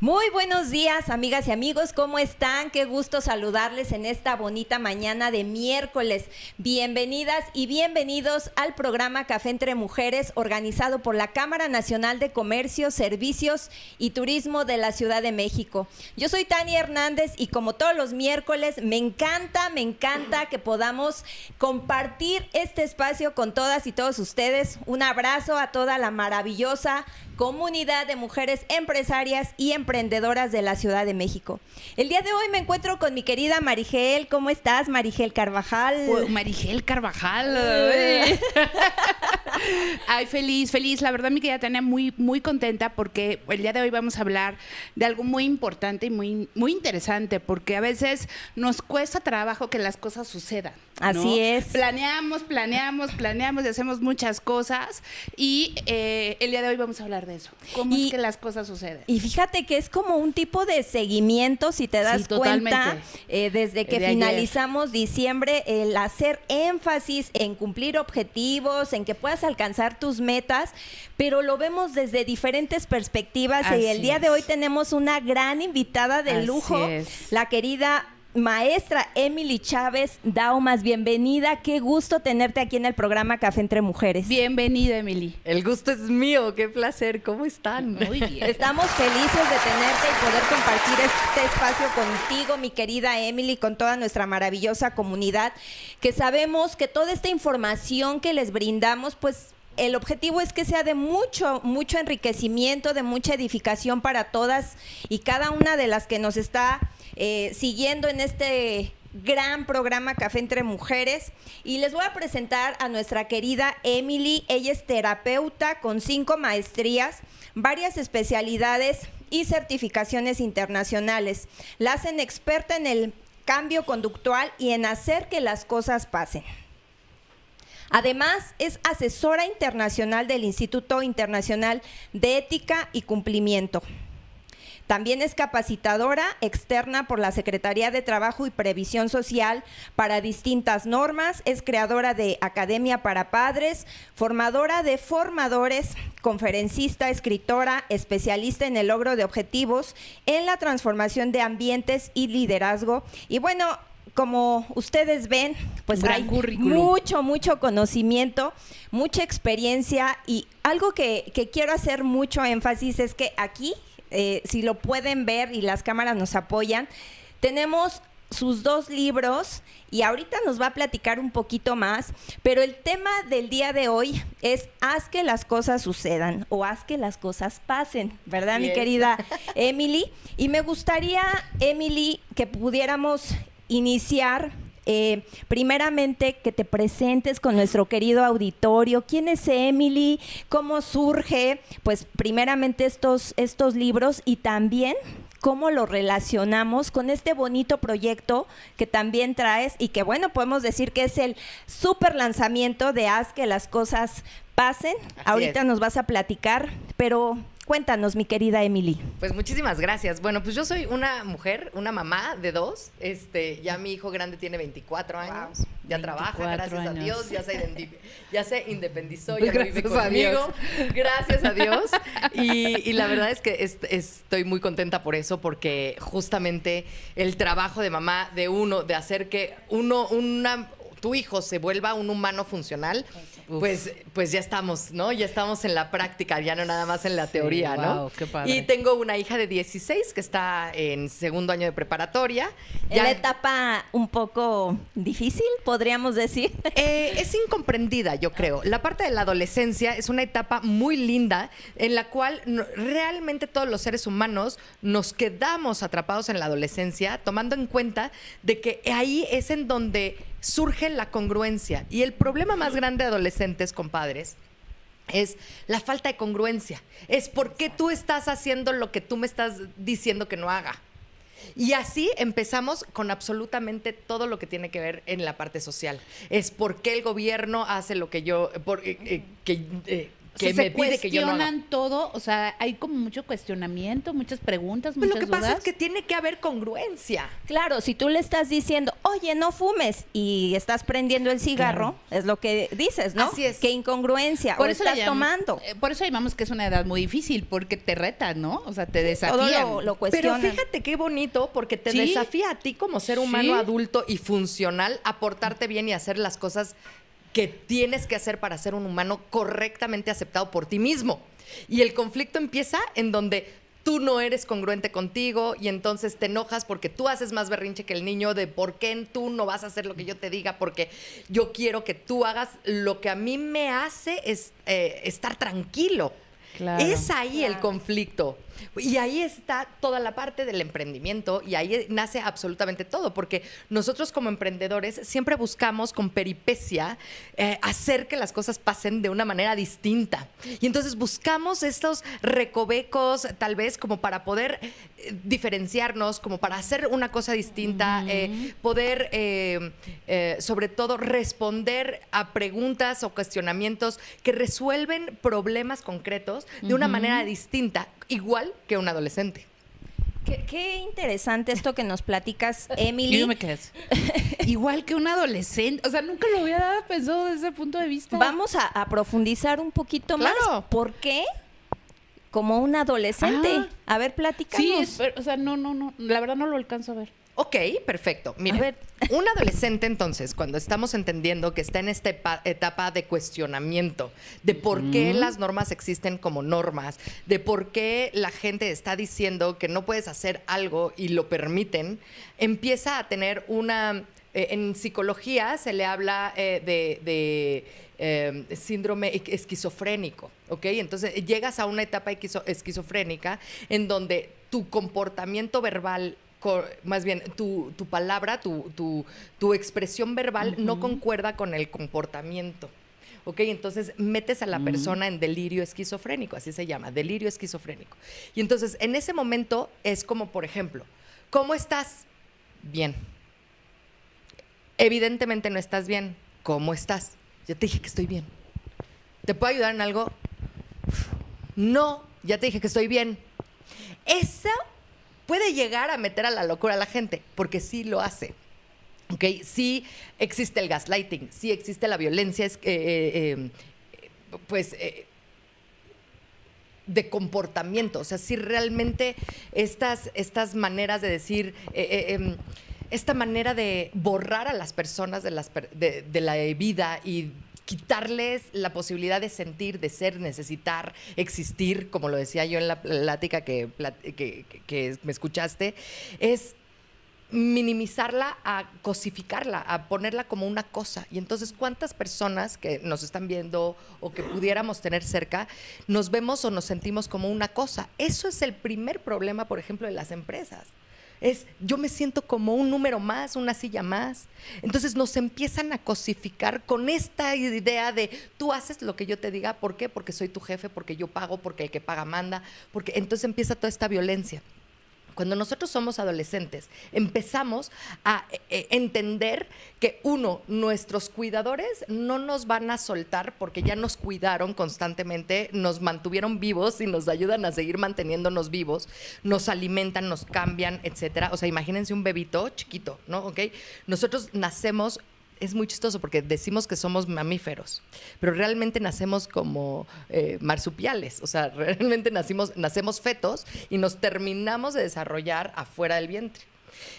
Muy buenos días, amigas y amigos, ¿cómo están? Qué gusto saludarles en esta bonita mañana de miércoles. Bienvenidas y bienvenidos al programa Café entre Mujeres, organizado por la Cámara Nacional de Comercio, Servicios y Turismo de la Ciudad de México. Yo soy Tania Hernández y como todos los miércoles, me encanta que podamos compartir este espacio con todas y todos ustedes. Un abrazo a toda la maravillosa comunidad de mujeres empresarias y emprendedoras de la Ciudad de México. El día de hoy me encuentro con mi querida Marigel. ¿Cómo estás, Marigel Carvajal? Marigel Carvajal. Ay, feliz. La verdad, mi querida Tania, muy contenta porque el día de hoy vamos a hablar de algo muy importante y muy interesante, porque a veces nos cuesta trabajo que las cosas sucedan, ¿no? Así es. Planeamos y hacemos muchas cosas y el día de hoy vamos a hablar de eso. ¿Cómo es que las cosas suceden? Y fíjate que es como un tipo de seguimiento, si te das cuenta, desde que finalizamos diciembre, el hacer énfasis en cumplir objetivos, en que puedas alcanzar tus metas, pero lo vemos desde diferentes perspectivas. Y el día de hoy tenemos una gran invitada de lujo, la querida maestra Emily Chávez Daumas. Bienvenida, qué gusto tenerte aquí en el programa Café entre Mujeres. Bienvenida, Emily. El gusto es mío, qué placer, ¿cómo están? Muy bien. Estamos felices de tenerte y poder compartir este espacio contigo, mi querida Emily, con toda nuestra maravillosa comunidad, que sabemos que toda esta información que les brindamos, pues el objetivo es que sea de mucho enriquecimiento, de mucha edificación para todas y cada una de las que nos está siguiendo en este gran programa Café entre Mujeres. Y les voy a presentar a nuestra querida Emily. Ella es terapeuta con 5 maestrías, varias especialidades y certificaciones internacionales. La hacen experta en el cambio conductual y en hacer que las cosas pasen. Además, es asesora internacional del Instituto Internacional de Ética y Cumplimiento. También es capacitadora externa por la Secretaría de Trabajo y Previsión Social para distintas normas, es creadora de Academia para Padres, formadora de formadores, conferencista, escritora, especialista en el logro de objetivos, en la transformación de ambientes y liderazgo. Y bueno, como ustedes ven, pues hay mucho conocimiento, mucha experiencia, y algo que quiero hacer mucho énfasis es que aquí, si lo pueden ver y las cámaras nos apoyan, tenemos sus 2 libros y ahorita nos va a platicar un poquito más, pero el tema del día de hoy es haz que las cosas sucedan o haz que las cosas pasen, ¿verdad, mi querida Emily? Y me gustaría, Emily, que pudiéramos iniciar primeramente que te presentes con nuestro querido auditorio. ¿Quién es Emily? ¿Cómo surge, pues, primeramente estos libros y también cómo lo relacionamos con este bonito proyecto que también traes y que, bueno, podemos decir que es el súper lanzamiento de Haz que las cosas pasen? Ahorita nos vas a platicar, pero cuéntanos, mi querida Emily. Pues muchísimas gracias. Bueno, pues yo soy una mujer, una mamá de 2. Ya mi hijo grande tiene 24 años. Wow. Ya trabaja, gracias a Dios. Ya se independizó, ya no vive conmigo. Gracias a Dios. Y la verdad es que estoy muy contenta por eso, porque justamente el trabajo de mamá, de hacer que tu hijo se vuelva un humano funcional, pues ya estamos, ¿no? Ya estamos en la práctica, ya no nada más en la teoría, ¿no? Wow, qué padre. Y tengo una hija de 16 que está en 2º año de preparatoria. ¿En la etapa un poco difícil, podríamos decir? Es incomprendida, yo creo. La parte de la adolescencia es una etapa muy linda en la cual realmente todos los seres humanos nos quedamos atrapados en la adolescencia, tomando en cuenta de que ahí es en donde surge la congruencia. Y el problema más grande de adolescentes, compadres, es la falta de congruencia. Es por qué tú estás haciendo lo que tú me estás diciendo que no haga. Y así empezamos con absolutamente todo lo que tiene que ver en la parte social. Es por qué el gobierno hace lo que yo... que me pide que yo no haga. Cuestionan todo, o sea, hay como mucho cuestionamiento, muchas preguntas, pues muchas dudas. Lo que pasa es que tiene que haber congruencia. Claro, si tú le estás diciendo, oye, no fumes, y estás prendiendo el cigarro, es lo que dices, ¿no? Así es. Qué incongruencia, Por o eso le estás llam- tomando. Por eso llamamos que es una edad muy difícil, porque te retan, ¿no? O sea, te Todo desafían. lo Pero cuestionan. fíjate qué bonito, porque te Sí. desafía a ti como ser humano Sí. adulto y funcional a portarte bien y hacer las cosas que tienes que hacer para ser un humano correctamente aceptado por ti mismo. Y el conflicto empieza en donde tú no eres congruente contigo y entonces te enojas porque tú haces más berrinche que el niño de por qué tú no vas a hacer lo que yo te diga, porque yo quiero que tú hagas lo que a mí me hace estar tranquilo. Claro. Es ahí el conflicto. Y ahí está toda la parte del emprendimiento y ahí nace absolutamente todo, porque nosotros como emprendedores siempre buscamos con peripecia hacer que las cosas pasen de una manera distinta. Y entonces buscamos estos recovecos, tal vez como para poder diferenciarnos, como para hacer una cosa distinta, poder sobre todo responder a preguntas o cuestionamientos que resuelven problemas concretos de una manera distinta, igual que un adolescente. Qué interesante esto que nos platicas, Y Emily. yo me quedé así. Igual que un adolescente. O sea, nunca lo había pensado desde ese punto de vista. Vamos a profundizar un poquito Claro. más. ¿Por qué? Como un adolescente. Ah. A ver, platícanos. Sí, o sea, no. La verdad no lo alcanzo a ver. Ok, perfecto. Mira, A ver. un adolescente entonces, cuando estamos entendiendo que está en esta etapa de cuestionamiento, de por qué las normas existen como normas, de por qué la gente está diciendo que no puedes hacer algo y lo permiten, empieza a tener una... en psicología se le habla de síndrome esquizofrénico, ¿ok? Entonces llegas a una etapa esquizofrénica en donde tu comportamiento verbal, más bien tu palabra, tu expresión verbal no concuerda con el comportamiento. ¿Ok? Entonces metes a la persona en delirio esquizofrénico, así se llama, delirio esquizofrénico. Y entonces en ese momento es como, por ejemplo, ¿cómo estás? Bien. Evidentemente no estás bien. ¿Cómo estás? Ya te dije que estoy bien. ¿Te puedo ayudar en algo? No, ya te dije que estoy bien. Eso puede llegar a meter a la locura a la gente, porque sí lo hace. ¿Ok? Sí existe el gaslighting, sí existe la violencia, de comportamiento. O sea, sí realmente estas maneras de decir, esta manera de borrar a las personas de la vida y quitarles la posibilidad de sentir, de ser, necesitar, existir, como lo decía yo en la plática que me escuchaste, es minimizarla, a cosificarla, a ponerla como una cosa. Y entonces, ¿cuántas personas que nos están viendo o que pudiéramos tener cerca nos vemos o nos sentimos como una cosa? Eso es el primer problema, por ejemplo, de las empresas. Yo me siento como un número más, una silla más. Entonces nos empiezan a cosificar con esta idea de tú haces lo que yo te diga. ¿Por qué? Porque soy tu jefe, porque yo pago, porque el que paga manda. Porque entonces empieza toda esta violencia. Cuando nosotros somos adolescentes, empezamos a entender que, nuestros cuidadores no nos van a soltar porque ya nos cuidaron constantemente, nos mantuvieron vivos y nos ayudan a seguir manteniéndonos vivos, nos alimentan, nos cambian, etcétera. O sea, imagínense un bebito chiquito, ¿no? ¿Ok? Nosotros nacemos... Es muy chistoso porque decimos que somos mamíferos, pero realmente nacemos como marsupiales. O sea, realmente nacemos fetos y nos terminamos de desarrollar afuera del vientre.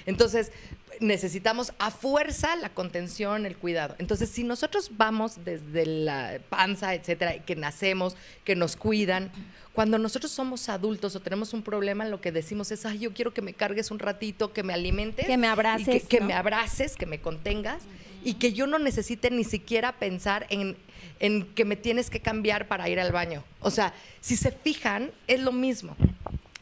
Entonces, necesitamos a fuerza la contención, el cuidado. Entonces, si nosotros vamos desde la panza, etcétera, que nacemos, que nos cuidan, cuando nosotros somos adultos o tenemos un problema, lo que decimos es, ay, yo quiero que me cargues un ratito, que me alimentes. Que me abraces, que ¿no? me abraces, que me contengas y que yo no necesite ni siquiera pensar en que me tienes que cambiar para ir al baño. O sea, si se fijan, es lo mismo.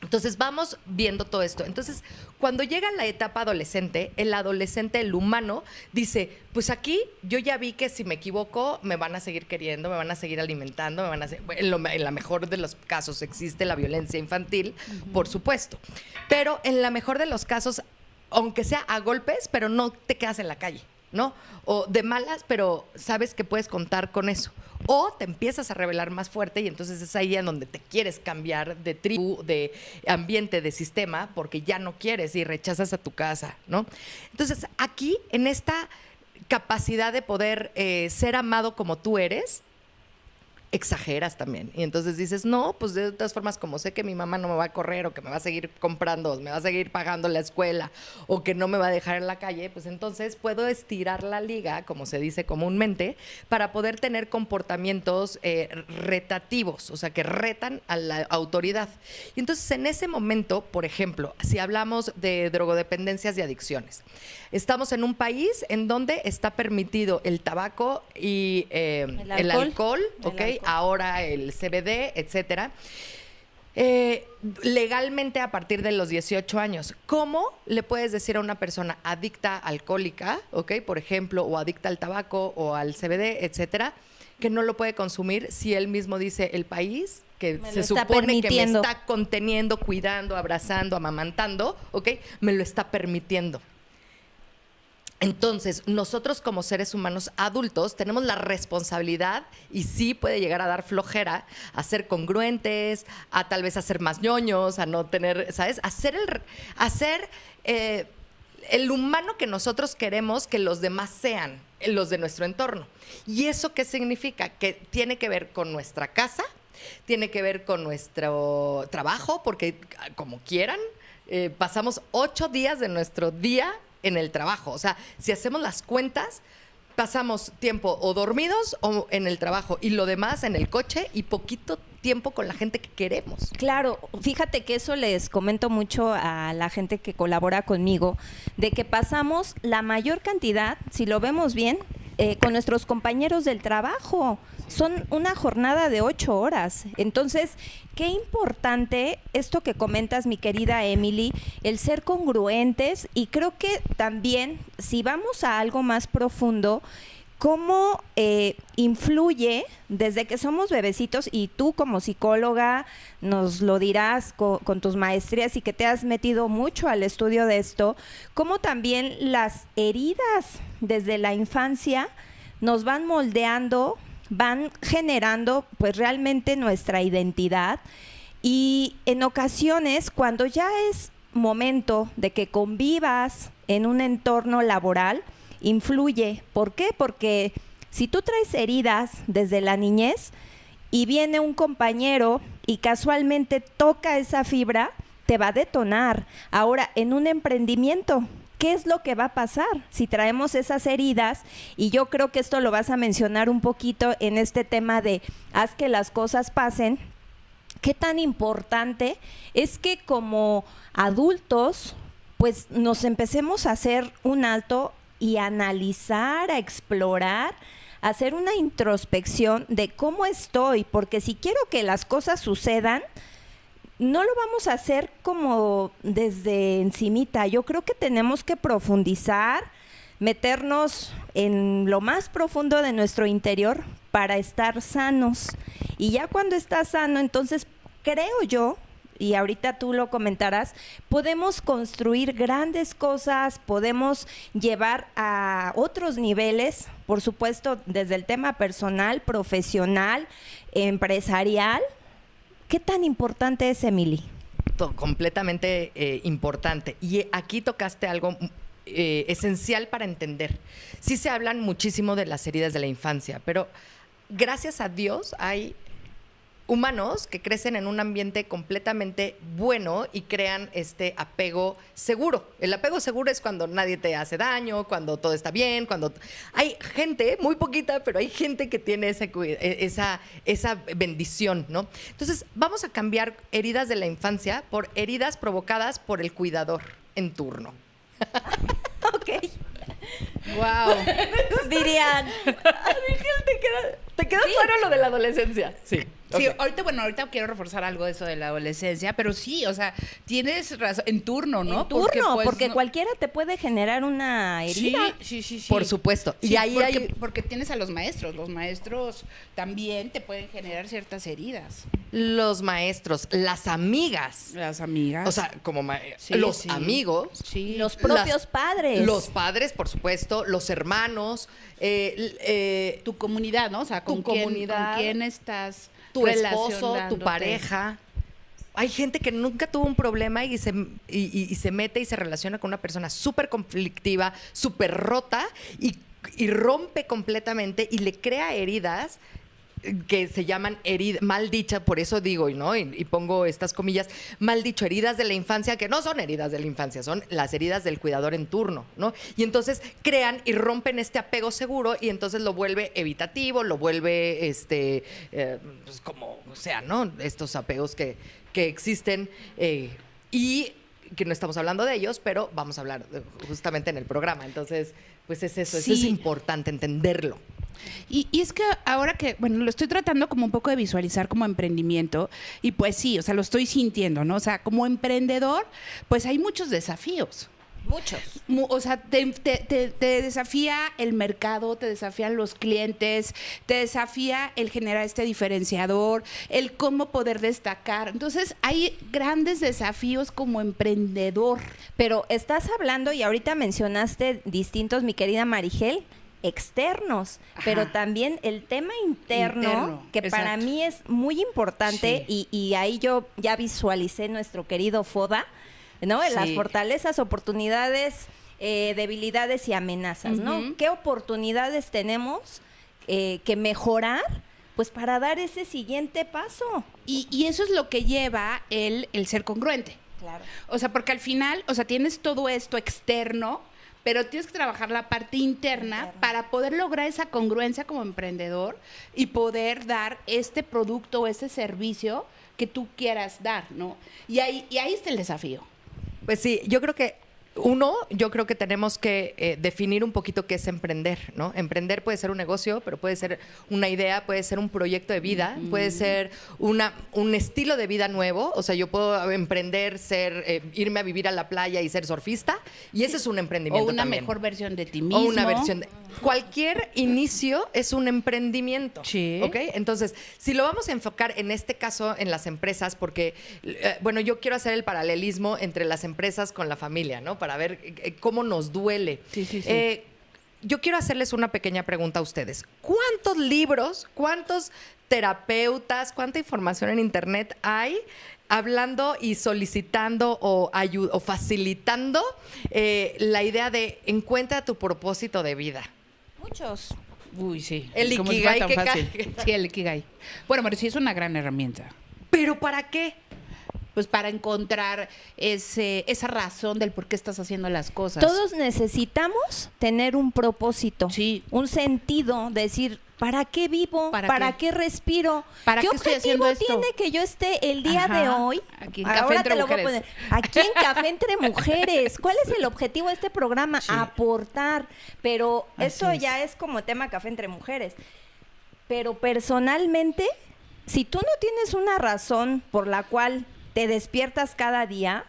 Entonces vamos viendo todo esto. Entonces, cuando llega la etapa adolescente, el humano, dice, pues aquí yo ya vi que si me equivoco me van a seguir queriendo, me van a seguir alimentando, en la mejor de los casos existe la violencia infantil, por supuesto. Pero en la mejor de los casos, aunque sea a golpes, pero no te quedas en la calle. ¿no? O de malas, pero sabes que puedes contar con eso. O te empiezas a rebelar más fuerte y entonces es ahí en donde te quieres cambiar de tribu, de ambiente, de sistema, porque ya no quieres y rechazas a tu casa, ¿no? Entonces, aquí, en esta capacidad de poder ser amado como tú eres, exageras también. Y entonces dices, no, pues de todas formas, como sé que mi mamá no me va a correr o que me va a seguir comprando, o me va a seguir pagando la escuela o que no me va a dejar en la calle, pues entonces puedo estirar la liga, como se dice comúnmente, para poder tener comportamientos retativos, o sea, que retan a la autoridad. Y entonces en ese momento, por ejemplo, si hablamos de drogodependencias y adicciones, estamos en un país en donde está permitido el tabaco y el alcohol, ¿ok? Ahora el CBD, etcétera. Legalmente a partir de los 18 años. ¿Cómo le puedes decir a una persona adicta alcohólica, ¿ok? Por ejemplo, o adicta al tabaco o al CBD, etcétera, que no lo puede consumir si él mismo dice el país que se supone que me está conteniendo, cuidando, abrazando, amamantando, ¿ok? Me lo está permitiendo. Entonces, nosotros como seres humanos adultos tenemos la responsabilidad, y sí puede llegar a dar flojera, a ser congruentes, a tal vez a ser más ñoños, a no tener, ¿sabes? A ser el humano que nosotros queremos que los demás sean, los de nuestro entorno. ¿Y eso qué significa? Que tiene que ver con nuestra casa, tiene que ver con nuestro trabajo, porque como quieran, pasamos 8 días de nuestro día en el trabajo. O sea, si hacemos las cuentas, pasamos tiempo o dormidos o en el trabajo y lo demás en el coche y poquito tiempo con la gente que queremos. Claro, fíjate que eso les comento mucho a la gente que colabora conmigo, de que pasamos la mayor cantidad, si lo vemos bien, con nuestros compañeros del trabajo. Son una jornada de 8 horas. Entonces, qué importante esto que comentas, mi querida Emily, el ser congruentes, y creo que también, si vamos a algo más profundo, cómo influye desde que somos bebecitos, y tú como psicóloga nos lo dirás con tus maestrías y que te has metido mucho al estudio de esto, cómo también las heridas desde la infancia nos van moldeando, van generando pues realmente nuestra identidad, y en ocasiones cuando ya es momento de que convivas en un entorno laboral, influye. ¿Por qué? Porque si tú traes heridas desde la niñez y viene un compañero y casualmente toca esa fibra, te va a detonar. Ahora, en un emprendimiento, ¿qué es lo que va a pasar si traemos esas heridas? Y yo creo que esto lo vas a mencionar un poquito en este tema de haz que las cosas pasen. ¿Qué tan importante es que como adultos pues nos empecemos a hacer un alto y a analizar, a explorar, a hacer una introspección de cómo estoy? Porque si quiero que las cosas sucedan, no lo vamos a hacer como desde encimita. Yo creo que tenemos que profundizar, meternos en lo más profundo de nuestro interior para estar sanos. Y ya cuando estás sano, entonces creo yo, y ahorita tú lo comentarás, podemos construir grandes cosas, podemos llevar a otros niveles, por supuesto, desde el tema personal, profesional, empresarial. ¿Qué tan importante es, Emily? Completamente importante. Y aquí tocaste algo esencial para entender. Sí se hablan muchísimo de las heridas de la infancia, pero gracias a Dios hay humanos que crecen en un ambiente completamente bueno y crean este apego seguro. El apego seguro es cuando nadie te hace daño, cuando todo está bien, cuando hay gente, muy poquita, pero hay gente que tiene esa bendición, ¿no? Entonces, vamos a cambiar heridas de la infancia por heridas provocadas por el cuidador en turno. Ok. Wow. Dirían. ¿Te queda claro lo de la adolescencia? Sí. Sí, Ok. ahorita quiero reforzar algo de eso de la adolescencia, pero sí, o sea, tienes razón, en turno, ¿no? En turno, porque no- cualquiera te puede generar una herida. Sí. Por supuesto. Sí, Y ahí porque tienes a los maestros también te pueden generar ciertas heridas. los maestros, las amigas. Las amigas. O sea, como Sí, los sí. amigos. sí. Los propios padres. Los padres, por supuesto, los hermanos, Tu comunidad, ¿no? O sea, Tu comunidad, con quién estás tu esposo, tu relacionándote. pareja. Hay gente que nunca tuvo un problema y se mete y se relaciona con una persona súper conflictiva, súper rota y rompe completamente y le crea heridas que se llaman mal dichas, por eso digo, ¿no? Y pongo estas comillas, mal dicho, heridas de la infancia, que no son heridas de la infancia, son las heridas del cuidador en turno, ¿no? Y entonces crean y rompen este apego seguro y entonces lo vuelve evitativo, lo vuelve, pues como, o sea, ¿no? Estos apegos que existen y que no estamos hablando de ellos, pero vamos a hablar justamente en el programa. Entonces, pues es eso es Sí. importante entenderlo. Y es que ahora que, bueno, lo estoy tratando como un poco de visualizar como emprendimiento y pues sí, o sea, lo estoy sintiendo, ¿no? O sea, como emprendedor, pues hay muchos desafíos. Muchos. O sea, te desafía el mercado, te desafían los clientes, te desafía el generar este diferenciador, el cómo poder destacar. Entonces, hay grandes desafíos como emprendedor. Pero estás hablando y ahorita mencionaste distintos, mi querida Marigel, externos, Ajá. pero también el tema interno, que para exacto. mí es muy importante y ahí yo ya visualicé nuestro querido FODA, ¿no? Sí. Las fortalezas, oportunidades, debilidades y amenazas, ¿no? Ujú. ¿Qué oportunidades tenemos que mejorar? Pues para dar ese siguiente paso. Y eso es lo que lleva el ser congruente. Claro. O sea, porque al final, o sea, tienes todo esto externo, pero tienes que trabajar la parte interna para poder lograr esa congruencia como emprendedor y poder dar este producto o este servicio que tú quieras dar, ¿no? Y ahí está el desafío. Pues sí, yo creo que tenemos que definir un poquito qué es emprender, ¿no? Emprender puede ser un negocio, pero puede ser una idea, puede ser un proyecto de vida, puede ser un estilo de vida nuevo. O sea, yo puedo emprender, irme a vivir a la playa y ser surfista, y ese es un O emprendimiento una también. mejor versión de ti mismo. O una versión de... Cualquier inicio es un emprendimiento. Sí. ¿Ok? Entonces, si lo vamos a enfocar en este caso en las empresas, porque, bueno, yo quiero hacer el paralelismo entre las empresas con la familia, ¿no? Para ver cómo nos duele. Sí. Yo quiero hacerles una pequeña pregunta a ustedes. ¿Cuántos libros, cuántos terapeutas, cuánta información en internet hay hablando y solicitando o facilitando la idea de encuentra tu propósito de vida? Muchos. Uy, sí. El Como si Ikigai fuera tan que fácil. Sí, el Ikigai. Bueno, sí es una gran herramienta. ¿Pero para qué? Pues para encontrar esa razón del por qué estás haciendo las cosas. Todos necesitamos tener un propósito, Sí. un sentido, decir, ¿para qué vivo? ¿Para qué respiro? ¿Para ¿Qué qué estoy haciendo objetivo esto? tiene que yo esté el día Ajá. de hoy? Aquí en Ahora Café Entre te lo voy a Mujeres. poner. Aquí en Café Entre Mujeres. ¿Cuál es el objetivo de este programa? Sí. Aportar. Pero Así eso es. ya es como tema Café Entre Mujeres. Pero personalmente, si tú no tienes una razón por la cual te despiertas cada día,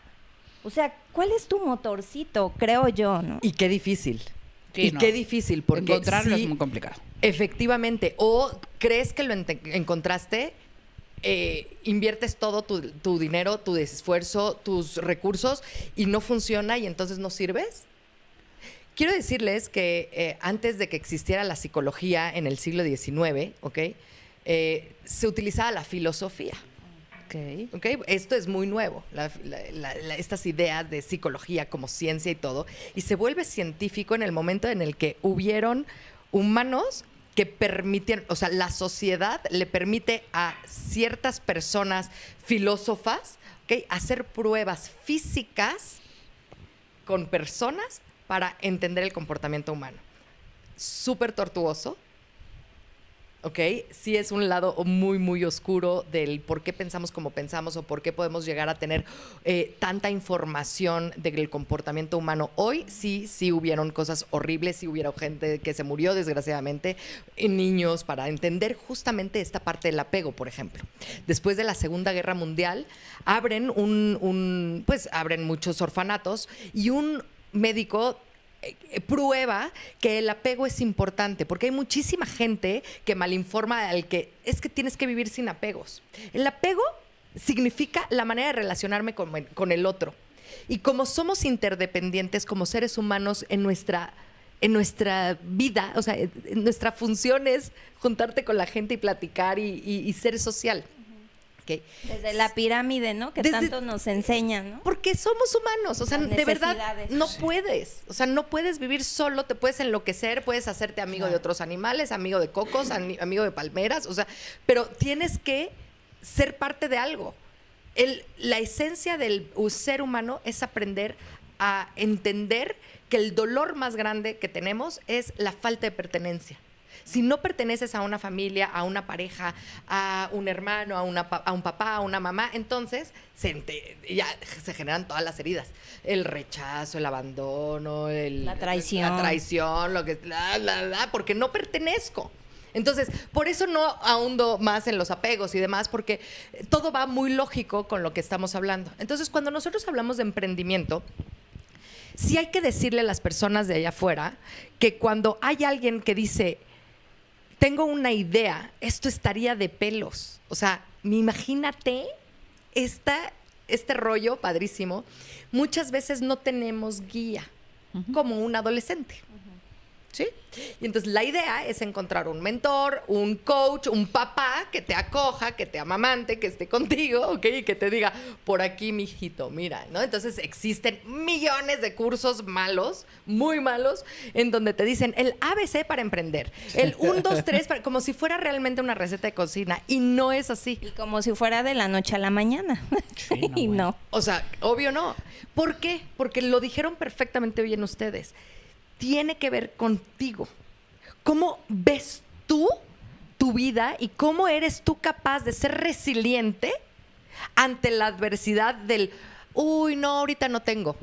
o sea, ¿cuál es tu motorcito? Creo yo, ¿no? Y qué difícil. Sí, y no. qué difícil, porque Encontrarlo sí, es muy complicado. efectivamente, o crees que lo encontraste, inviertes todo tu dinero, tu esfuerzo, tus recursos y no funciona y entonces no sirves. Quiero decirles que antes de que existiera la psicología en el siglo XIX, ¿ok? Se utilizaba la filosofía. ¿Ok? Esto es muy nuevo, estas ideas de psicología como ciencia y todo, y se vuelve científico en el momento en el que hubieron humanos que permitieron, o sea, la sociedad le permite a ciertas personas filósofas, ¿ok?, hacer pruebas físicas con personas para entender el comportamiento humano. Súper tortuoso. ¿ok? Sí es un lado muy, muy oscuro del por qué pensamos como pensamos o por qué podemos llegar a tener tanta información del comportamiento humano. Hoy sí hubieron cosas horribles, sí hubieron gente que se murió desgraciadamente, niños, para entender justamente esta parte del apego, por ejemplo. Después de la Segunda Guerra Mundial, abren abren muchos orfanatos y un médico prueba que el apego es importante, porque hay muchísima gente que malinforma al que es que tienes que vivir sin apegos. El apego significa la manera de relacionarme con el otro. Y como somos interdependientes como seres humanos en nuestra vida, o sea, en nuestra función es juntarte con la gente y platicar y ser social. Okay. Desde la pirámide, ¿no? Que tanto nos enseñan, ¿no? Porque somos humanos, o sea, Las de verdad necesidades. no puedes, o sea, no puedes vivir solo, te puedes enloquecer, puedes hacerte amigo de otros animales, amigo de cocos, amigo de palmeras, o sea, pero tienes que ser parte de algo. La esencia del ser humano es aprender a entender que el dolor más grande que tenemos es la falta de pertenencia. Si no perteneces a una familia, a una pareja, a un hermano, a un papá, a una mamá, entonces ya se generan todas las heridas. El rechazo, el abandono, la traición, porque no pertenezco. Entonces, por eso no ahundo más en los apegos y demás, porque todo va muy lógico con lo que estamos hablando. Entonces, cuando nosotros hablamos de emprendimiento, sí hay que decirle a las personas de allá afuera que cuando hay alguien que dice, tengo una idea, esto estaría de pelos. O sea, imagínate este rollo padrísimo. Muchas veces no tenemos guía, como un adolescente. ¿Sí? Y entonces la idea es encontrar un mentor, un coach, un papá que te acoja, que te amamante, que esté contigo, ¿ok? Y que te diga, por aquí, mijito, mira, ¿no? Entonces existen millones de cursos malos, muy malos, en donde te dicen el ABC para emprender, el 1, 2, 3, como si fuera realmente una receta de cocina. Y no es así. Y como si fuera de la noche a la mañana. Sí, Y no. O sea, obvio no. ¿Por qué? Porque lo dijeron perfectamente bien ustedes. Tiene que ver contigo. ¿Cómo ves tú tu vida y cómo eres tú capaz de ser resiliente ante la adversidad del, uy, no, ahorita no tengo?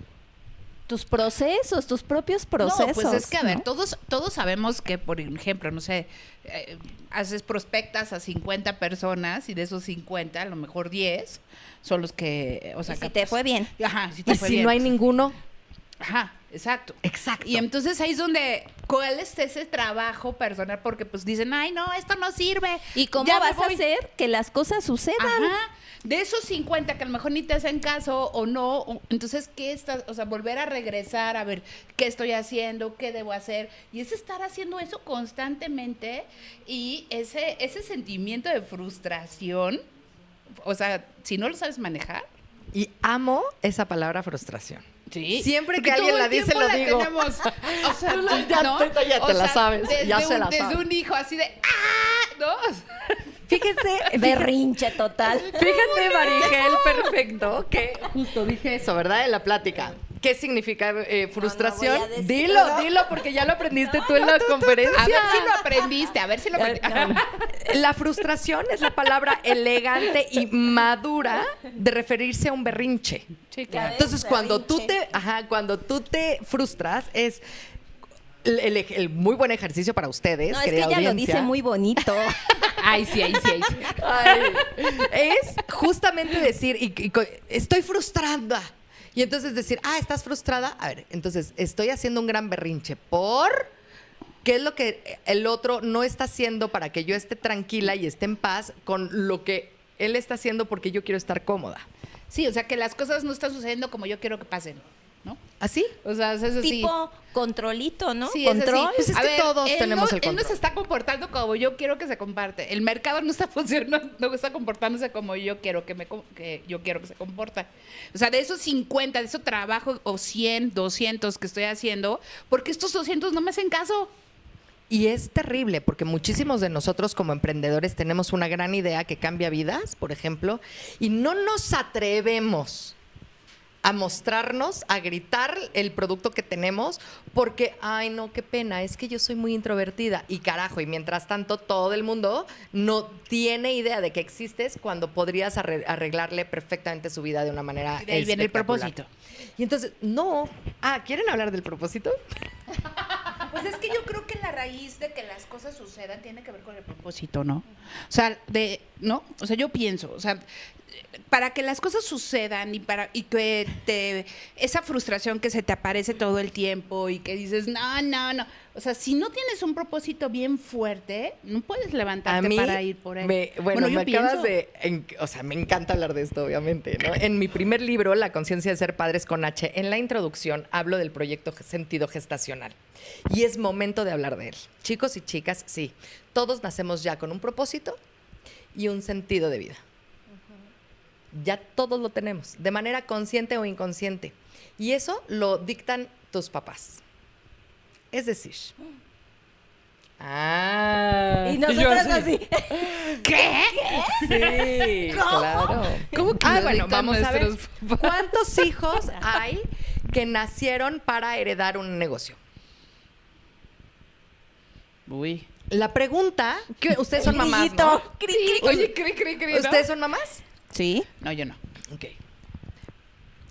Tus procesos, tus propios procesos. No, pues es que, a ver, ¿no? todos sabemos que, por ejemplo, no sé, haces prospectas a 50 personas y de esos 50, a lo mejor 10 son los que, o sea, Y si te fue bien. Ajá, si te Y fue si bien. no hay ninguno, Ajá, exacto. exacto. Y entonces ahí es donde, ¿cuál es ese trabajo personal? Porque pues dicen, ay, no, esto no sirve. ¿Y cómo Ya me vas a voy. hacer que las cosas sucedan? Ajá. De esos 50 que a lo mejor ni te hacen caso o no, entonces, ¿qué estás? O sea, volver a regresar a ver qué estoy haciendo, qué debo hacer. Y es estar haciendo eso constantemente y ese sentimiento de frustración, o sea, si no lo sabes manejar. Y amo esa palabra frustración. Sí. Siempre porque que alguien todo la el dice, tiempo lo la digo. tenemos. O sea, Ya ¿no? te O la sea, sabes, ya desde se la desde sabes. un hijo así de ¡ah! ¿No? Fíjense, Berrinche total. Fíjate, Marigel, perfecto, que justo dije eso, ¿verdad? En la plática. ¿Qué significa frustración? No voy a decirlo. Dilo, porque ya lo aprendiste tú en la conferencia. A ver si lo aprendiste, a ver si lo aprendiste. La frustración es la palabra elegante y madura de referirse a un berrinche. Sí, claro. Entonces, cuando tú Berrinche. te frustras, es el muy buen ejercicio para ustedes, No, es que querida ella lo audiencia. dice muy bonito. Ay, sí, ahí sí, ahí sí. Ay, es justamente decir, estoy frustrada. Y entonces decir, ¿estás frustrada? A ver, entonces estoy haciendo un gran berrinche por qué es lo que el otro no está haciendo para que yo esté tranquila y esté en paz con lo que él está haciendo porque yo quiero estar cómoda. Sí, o sea, que las cosas no están sucediendo como yo quiero que pasen, ¿no? ¿Así? O sea, es así. Tipo controlito, ¿no? Sí, es Control. así. Pues es que todos tenemos el Él no control. se está comportando como yo quiero que se comparte. El mercado no está funcionando, no está comportándose como yo quiero que yo quiero que se comporta. O sea, de esos 50, de ese trabajo o 100, 200 que estoy haciendo, porque estos 200 no me hacen caso. Y es terrible porque muchísimos de nosotros como emprendedores tenemos una gran idea que cambia vidas, por ejemplo, y no nos atrevemos a mostrarnos, a gritar el producto que tenemos, porque, ay, no, qué pena, es que yo soy muy introvertida. Y carajo, y mientras tanto, todo el mundo no tiene idea de que existes cuando podrías arreglarle perfectamente su vida de una manera Y de ahí viene el espectacular. propósito. Y entonces, no. Ah, ¿quieren hablar del propósito? Pues es que yo creo que la raíz de que las cosas sucedan tiene que ver con el propósito, ¿no? O sea, ¿no? O sea, yo pienso, o sea, para que las cosas sucedan y que esa frustración que se te aparece todo el tiempo y que dices, no. O sea, si no tienes un propósito bien fuerte, no puedes levantarte para ir por él. Me acabas o sea, me encanta hablar de esto, obviamente, ¿no? En mi primer libro, La conciencia de ser padres con H, en la introducción hablo del proyecto Sentido Gestacional. Y es momento de hablar de él. Chicos y chicas, sí, todos nacemos ya con un propósito y un sentido de vida. Ya todos lo tenemos, de manera consciente o inconsciente. Y eso lo dictan tus papás. Es decir... Y nosotros así. ¿Qué? Sí, claro. ¿Cómo que lo bueno, dictan vamos a ver. nuestros papás? ¿Cuántos hijos hay que nacieron para heredar un negocio? Uy. La pregunta, que ustedes son mamás, Amiguito. ¿no? Oye, cree, ¿no? ¿Ustedes son mamás? Sí. No, yo no. Ok.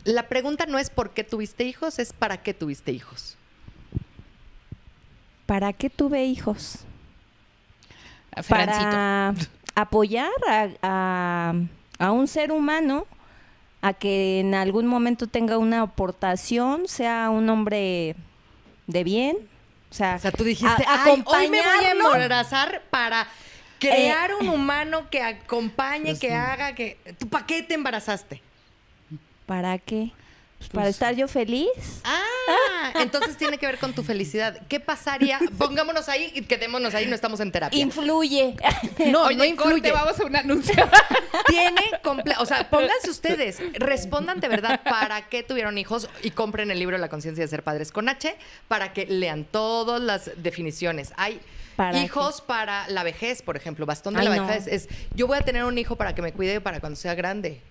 La pregunta no es por qué tuviste hijos, es para qué tuviste hijos. ¿Para qué tuve hijos? A Francito. Para apoyar a un ser humano a que en algún momento tenga una aportación, sea un hombre de bien. O sea, tú dijiste, acompañarlo. hoy me voy a embarazar para crear un humano que acompañe, que haga, que... ¿Tú para qué te embarazaste? ¿Para qué? Pues para estar yo feliz. Ah, entonces tiene que ver con tu felicidad. ¿Qué pasaría? Pongámonos ahí y quedémonos ahí, no estamos en terapia. Influye. No, Oye, no influye. corte, vamos a un anuncio. O sea, pónganse ustedes, respondan de verdad para qué tuvieron hijos y compren el libro La conciencia de ser padres con H para que lean todas las definiciones. Hay hijos para la vejez, por ejemplo, bastón de la vejez es yo voy a tener un hijo para que me cuide para cuando sea grande.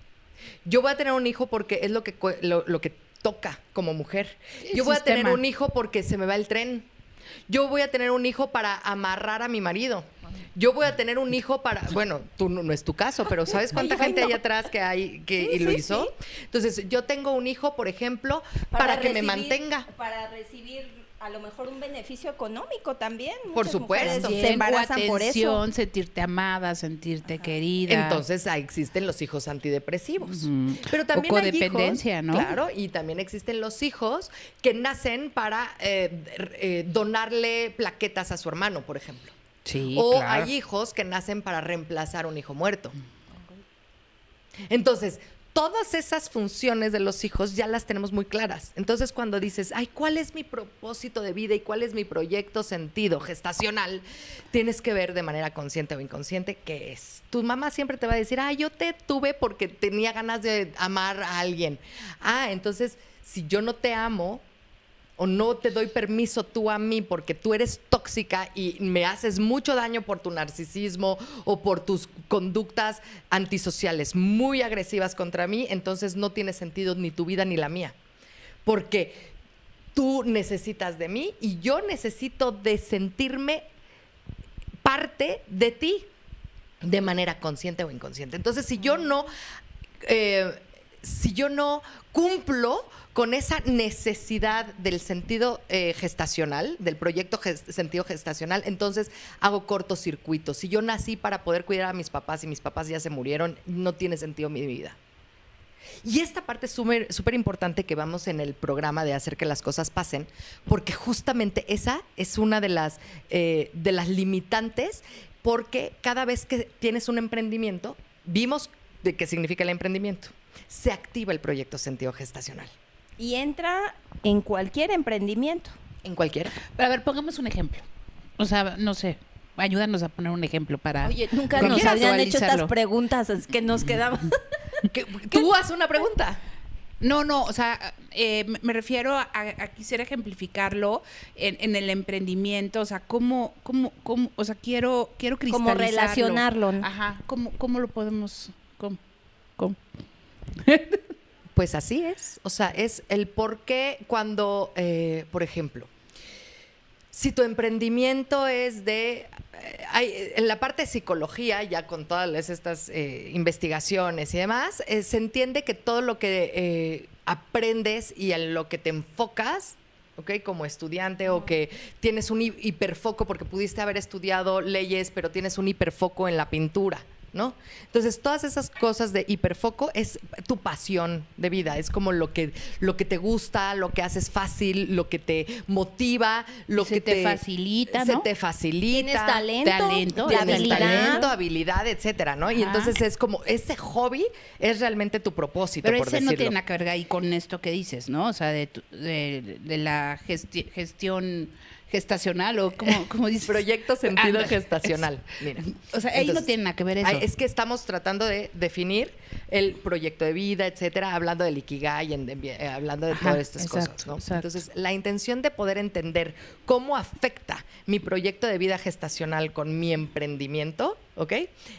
Yo voy a tener un hijo porque es lo que toca como mujer. Yo voy a tener un hijo porque se me va el tren. Yo voy a tener un hijo para amarrar a mi marido. Yo voy a tener un hijo para... Bueno, tú no es tu caso, pero ¿sabes cuánta gente hay atrás que hay que lo hizo? Sí. Entonces, yo tengo un hijo, por ejemplo, para que me mantenga. Para recibir a lo mejor un beneficio económico también. Por Muchas supuesto. mujeres se embarazan por eso. Sentirte amada, sentirte querida. Entonces ahí existen los hijos antidepresivos. Ujú. Pero también O hay codependencia, hijos, ¿no? Claro, y también existen los hijos que nacen para donarle plaquetas a su hermano, por ejemplo. Sí, O claro. hay hijos que nacen para reemplazar un hijo muerto. Entonces, todas esas funciones de los hijos ya las tenemos muy claras. Entonces, cuando dices, ay, ¿cuál es mi propósito de vida y cuál es mi proyecto sentido gestacional? Tienes que ver de manera consciente o inconsciente qué es. Tu mamá siempre te va a decir, ay, yo te tuve porque tenía ganas de amar a alguien. Ah, entonces, si yo no te amo o no te doy permiso tú a mí porque tú eres tóxica y me haces mucho daño por tu narcisismo o por tus conductas antisociales muy agresivas contra mí, entonces no tiene sentido ni tu vida ni la mía. Porque tú necesitas de mí y yo necesito de sentirme parte de ti de manera consciente o inconsciente. Entonces, si yo no cumplo con esa necesidad del sentido gestacional, del proyecto sentido gestacional, entonces hago cortocircuitos. Si yo nací para poder cuidar a mis papás y mis papás ya se murieron, no tiene sentido mi vida. Y esta parte es súper importante que vamos en el programa de hacer que las cosas pasen, porque justamente esa es una de las limitantes, porque cada vez que tienes un emprendimiento, vimos de qué significa el emprendimiento. Se activa el proyecto sentido gestacional. Y entra en cualquier emprendimiento. En cualquiera. Pero a ver, pongamos un ejemplo. O sea, no sé, ayúdanos a poner un ejemplo para... Oye, nunca Vamos nos a habían hecho estas actualizarlo. preguntas, es que nos quedamos. Tú haz una pregunta. No, o sea, me refiero a quisiera ejemplificarlo en el emprendimiento, o sea, cómo, o sea, quiero cristalizarlo. Como relacionarlo, ¿no? Ajá, ¿cómo lo podemos, cómo? Pues así es. O sea, es el por qué cuando, por ejemplo, si tu emprendimiento es en la parte de psicología, ya con todas estas investigaciones y demás, se entiende que todo lo que aprendes y en lo que te enfocas, ¿ok? Como estudiante, o que tienes un hiperfoco porque pudiste haber estudiado leyes, pero tienes un hiperfoco en la pintura, ¿no? Entonces, todas esas cosas de hiperfoco es tu pasión de vida, es como lo que te gusta, lo que haces fácil, lo que te motiva, lo Se que te facilita, ¿no? Se te facilita. Tienes talento, Tienes habilidad. talento, habilidad, etcétera, ¿no? Y Ajá. entonces es como, ese hobby es realmente tu propósito, Pero por ese decirlo. no tiene nada que ver ahí con esto que dices, ¿no? O sea, de la gestión gestacional o como dices. Proyecto sentido Anda. gestacional. Mira. O sea, ahí no Entonces, tiene nada que ver eso. Es que estamos tratando de definir el proyecto de vida, etcétera, hablando del Ikigai, hablando de Ajá, todas estas exacto, cosas, ¿no? exacto. Entonces, la intención de poder entender cómo afecta mi proyecto de vida gestacional con mi emprendimiento, ¿ok?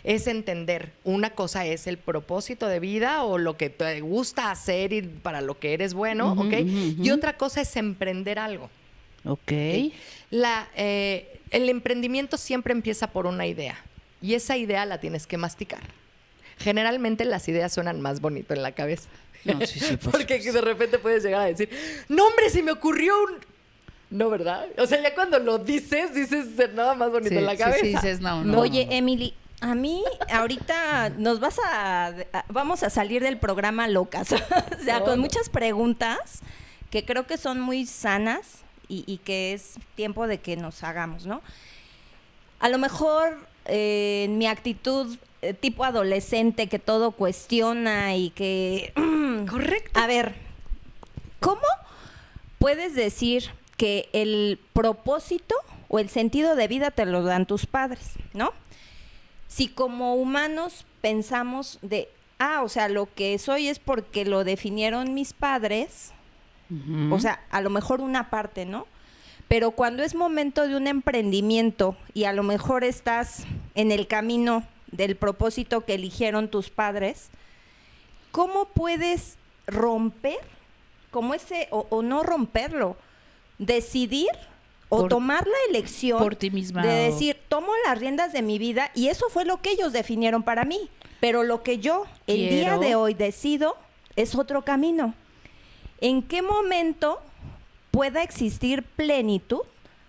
Es entender, una cosa es el propósito de vida o lo que te gusta hacer y para lo que eres bueno, Ujú, ¿ok? ujú, Y ujú. otra cosa es emprender algo. Ok. El emprendimiento siempre empieza por una idea y esa idea la tienes que masticar. Generalmente las ideas suenan más bonito en la cabeza. No, sí, por Porque supuesto. de repente puedes llegar a decir, no hombre, se me ocurrió un... No, ¿verdad? O sea, ya cuando lo dices nada más bonito Sí, en la sí, cabeza. sí, dices, no. Oye, Emily, a mí ahorita vamos a salir del programa locas. O sea, No, con no. muchas preguntas que creo que son muy sanas y que es tiempo de que nos hagamos, ¿no? A lo mejor en mi actitud tipo adolescente que todo cuestiona y que... Correcto. A ver, ¿cómo puedes decir que el propósito o el sentido de vida te lo dan tus padres, ¿no? Si como humanos pensamos o sea, lo que soy es porque lo definieron mis padres, Ujú. o sea, a lo mejor una parte, ¿no? Pero cuando es momento de un emprendimiento y a lo mejor estás en el camino del propósito que eligieron tus padres, ¿cómo puedes romper como ese, o no romperlo, decidir o Por- tomar la elección por ti misma, de o- decir, tomo las riendas de mi vida y eso fue lo que ellos definieron para mí, pero lo que yo el día Quiero. de hoy decido es otro camino? ¿En qué momento pueda existir plenitud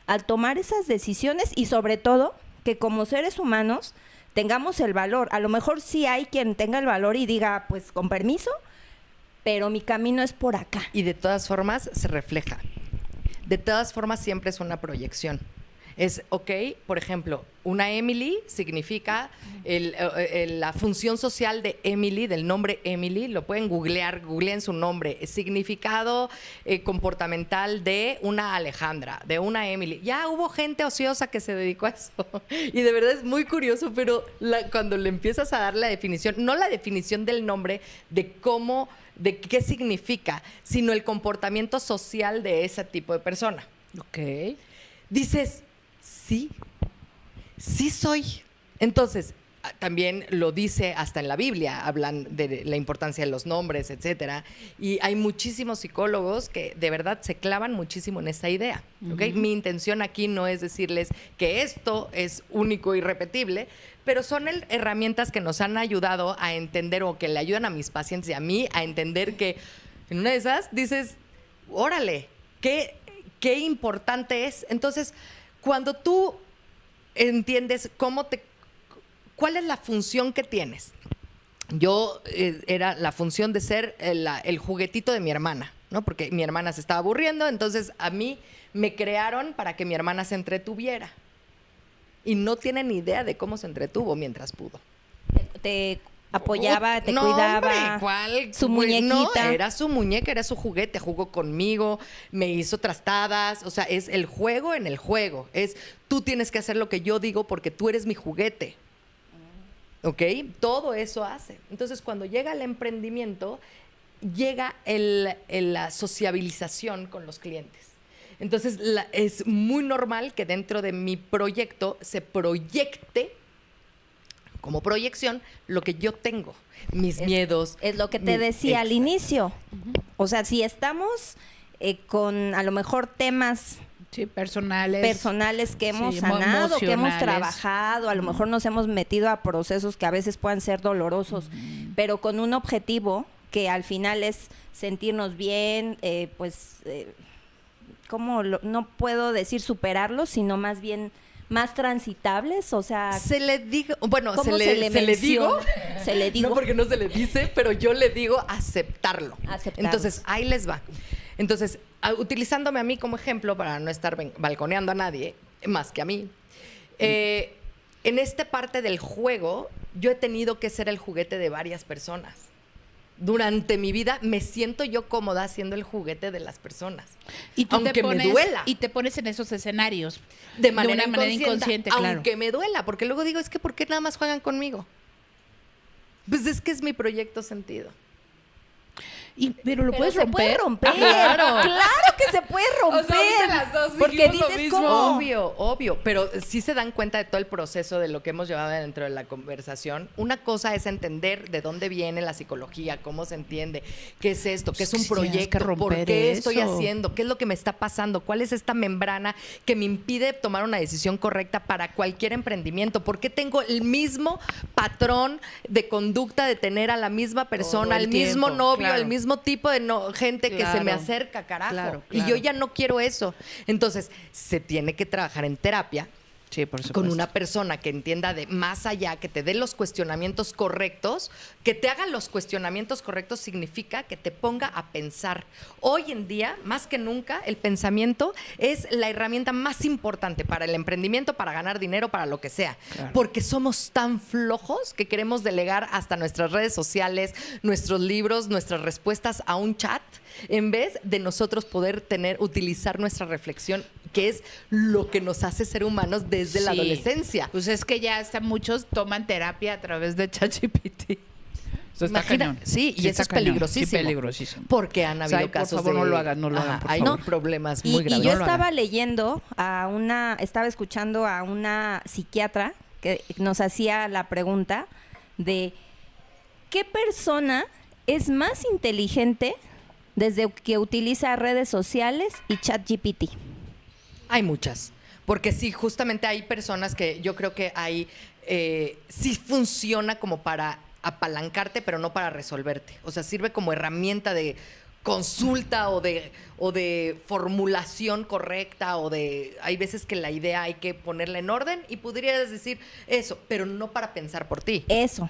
al tomar esas decisiones y sobre todo que como seres humanos tengamos el valor? A lo mejor sí hay quien tenga el valor y diga, pues con permiso, pero mi camino es por acá. Y de todas formas se refleja. De todas formas siempre es una proyección. Es, ok, por ejemplo, una Emily significa la función social de Emily, del nombre Emily, lo pueden googleen su nombre, significado comportamental de una Alejandra, de una Emily. Ya hubo gente ociosa que se dedicó a eso y de verdad es muy curioso, pero cuando le empiezas a dar la definición, no la definición del nombre, de cómo, de qué significa, sino el comportamiento social de ese tipo de persona. Ok. Dices, sí soy. Entonces, también lo dice hasta en la Biblia, hablan de la importancia de los nombres, etcétera. Y hay muchísimos psicólogos que de verdad se clavan muchísimo en esa idea. ¿Ok? Mi intención aquí no es decirles que esto es único y irrepetible, pero son herramientas que nos han ayudado a entender o que le ayudan a mis pacientes y a mí a entender que en una de esas dices, órale, qué importante es. Entonces, cuando tú entiendes cuál es la función que tienes. Yo era la función de ser el juguetito de mi hermana, ¿no? Porque mi hermana se estaba aburriendo, entonces a mí me crearon para que mi hermana se entretuviera. Y no tienen idea de cómo se entretuvo mientras pudo. Te apoyaba, te No, cuidaba. hombre, ¿cuál? Su Güey, muñequita. No, era su muñeca, era su juguete, jugó conmigo, me hizo trastadas, o sea, es el juego en el juego. Es tú tienes que hacer lo que yo digo porque tú eres mi juguete. ¿Ok? Todo eso hace. Entonces, cuando llega el emprendimiento, llega la sociabilización con los clientes. Entonces, es muy normal que dentro de mi proyecto se proyecte como proyección lo que yo tengo, mis miedos. Es lo que te decía al inicio. O sea, si estamos con a lo mejor temas Sí, personales. personales que hemos Sí, sanado, que hemos emocionales. trabajado, a lo mejor nos hemos metido a procesos que a veces puedan ser dolorosos, pero con un objetivo que al final es sentirnos bien, no puedo decir superarlos, sino más bien más transitables, o sea, Se le digo, bueno, ¿cómo se le digo. menciona? Se le digo. No, porque no se le dice, pero yo le digo aceptarlo. Aceptarlo. Entonces, ahí les va. Entonces, utilizándome a mí como ejemplo para no estar balconeando a nadie, más que a mí, en esta parte del juego, yo he tenido que ser el juguete de varias personas. Durante mi vida me siento yo cómoda siendo el juguete de las personas. Y tú aunque me duela. Y te pones en esos escenarios. De manera una manera inconsciente, claro. aunque me duela, porque luego digo, es que ¿por qué nada más juegan conmigo? Pues es que es mi proyecto sentido. Pero lo Pero puedes se romper. puede romper. Claro. Claro que se puede romper. ahorita las dos porque dijimos lo dices mismo. cómo. Obvio, pero sí se dan cuenta de todo el proceso de lo que hemos llevado dentro de la conversación. Una cosa es entender de dónde viene la psicología, cómo se entiende, qué es esto, qué es un Sí, tienes que proyecto, por romper qué estoy eso. haciendo, qué es lo que me está pasando, cuál es esta membrana que me impide tomar una decisión correcta para cualquier emprendimiento, por qué tengo el mismo patrón de conducta de tener a la misma persona, el al mismo tiempo, novio, claro. al mismo tipo de gente que se me Claro. acerca, carajo. Claro, Y yo claro. ya no quiero eso. Entonces, se tiene que trabajar en terapia Sí, por supuesto. con una persona que entienda de más allá, que te dé los cuestionamientos correctos. Que te hagan los cuestionamientos correctos significa que te ponga a pensar. Hoy en día, más que nunca, el pensamiento es la herramienta más importante para el emprendimiento, para ganar dinero, para lo que sea. Claro. Porque somos tan flojos que queremos delegar hasta nuestras redes sociales, nuestros libros, nuestras respuestas a un chat, en vez de nosotros poder utilizar nuestra reflexión, que es lo que nos hace ser humanos desde la Sí. adolescencia. Pues es que ya hasta muchos toman terapia a través de ChatGPT. Eso está Imagina- cañón. Sí, y está eso es cañón. peligrosísimo. Sí, peligrosísimo. Porque han O sea, habido por casos favor, de... no lo hagan, no lo hagan, por hay favor. problemas Y muy graves. yo No lo estaba hagan. leyendo estaba escuchando a una psiquiatra que nos hacía la pregunta de ¿qué persona es más inteligente desde que utiliza redes sociales y ChatGPT? Hay muchas. Porque sí, justamente hay personas que yo creo que sí funciona como para apalancarte, pero no para resolverte. O sea, sirve como herramienta de consulta o de formulación correcta hay veces que la idea hay que ponerla en orden y podrías decir eso, pero no para pensar por ti. Eso,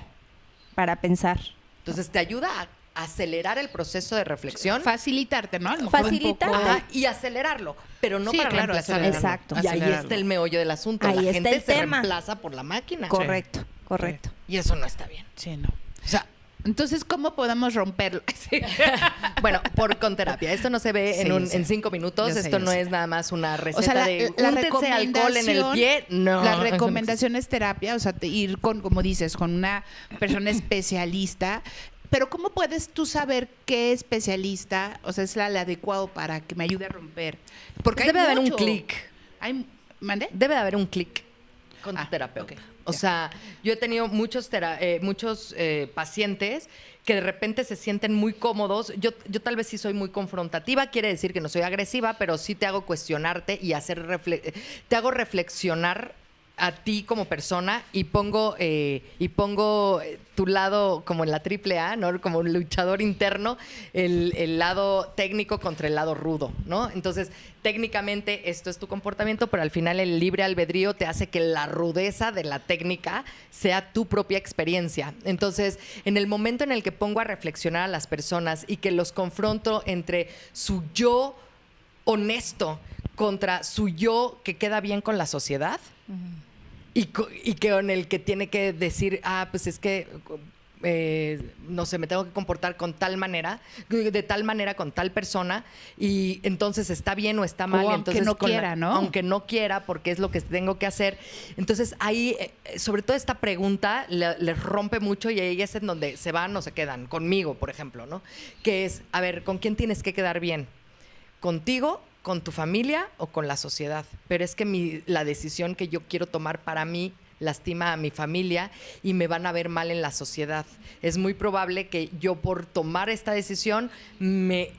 para pensar. Entonces te ayuda a acelerar el proceso de reflexión. Facilitarte, ¿no? A lo mejor un Facilitarte. poco. Ajá, y acelerarlo, pero no Sí, para claro, reemplazarlo. acelerarlo. Exacto. Y ahí Acelerarlo. está el meollo del asunto. Ahí la está gente el se tema. reemplaza por la máquina. Correcto, correcto. Y eso no está bien. Sí, no. O sea, Entonces, ¿cómo podemos romperlo? Sí. bueno, con terapia. Esto no se ve Sí, en ya sé. 5 minutos. Ya sé, Esto ya no sé. es nada más una receta O sea, de úntense alcohol en el pie. No. La recomendación es terapia, o sea, ir con, como dices, con una persona especialista. Pero ¿cómo puedes tú saber qué especialista, o sea, es el adecuado para que me ayude a romper? Porque Debe hay haber un mucho. clic. ¿Mande? Debe de haber un clic con tu Ah, terapeuta. ok, O ya. sea, yo he tenido muchos pacientes que de repente se sienten muy cómodos. Yo tal vez sí soy muy confrontativa, quiere decir que no soy agresiva, pero sí te hago cuestionarte y te hago reflexionar a ti como persona y pongo tu lado como en la AAA, ¿no? Como un luchador interno, el lado técnico contra el lado rudo, ¿no? Entonces, técnicamente esto es tu comportamiento, pero al final el libre albedrío te hace que la rudeza de la técnica sea tu propia experiencia. Entonces, en el momento en el que pongo a reflexionar a las personas y que los confronto entre su yo honesto contra su yo que queda bien con la sociedad, y que con el que tiene que decir, pues es que, no sé, me tengo que comportar de tal manera con tal persona, y entonces está bien o está mal. O y aunque entonces no quiera, ¿no? Aunque no quiera, porque es lo que tengo que hacer. Entonces ahí, sobre todo esta pregunta, les rompe mucho y ahí es en donde se van o se quedan. Conmigo, por ejemplo, ¿no? Que es, a ver, ¿con quién tienes que quedar bien? ¿Contigo, con tu familia o con la sociedad? Pero es que la decisión que yo quiero tomar para mí, lastima a mi familia y me van a ver mal en la sociedad. Es muy probable que yo por tomar esta decisión me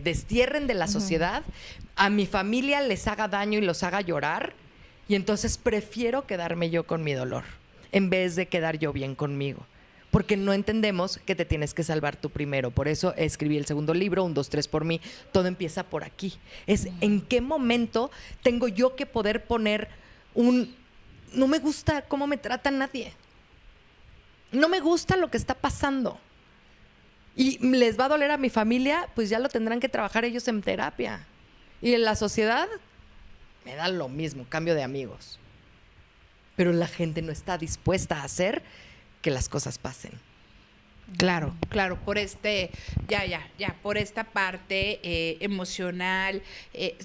destierren de la sociedad, a mi familia les haga daño y los haga llorar, y entonces prefiero quedarme yo con mi dolor en vez de quedar yo bien conmigo. Porque no entendemos que te tienes que salvar tú primero. Por eso escribí el segundo libro, 1, 2, 3 por mí. Todo empieza por aquí. Es en qué momento tengo yo que poder poner no me gusta cómo me trata nadie. No me gusta lo que está pasando. Y les va a doler a mi familia, pues ya lo tendrán que trabajar ellos en terapia. Y en la sociedad me da lo mismo, cambio de amigos. Pero la gente no está dispuesta a hacer que las cosas pasen. Claro, por por esta parte emocional,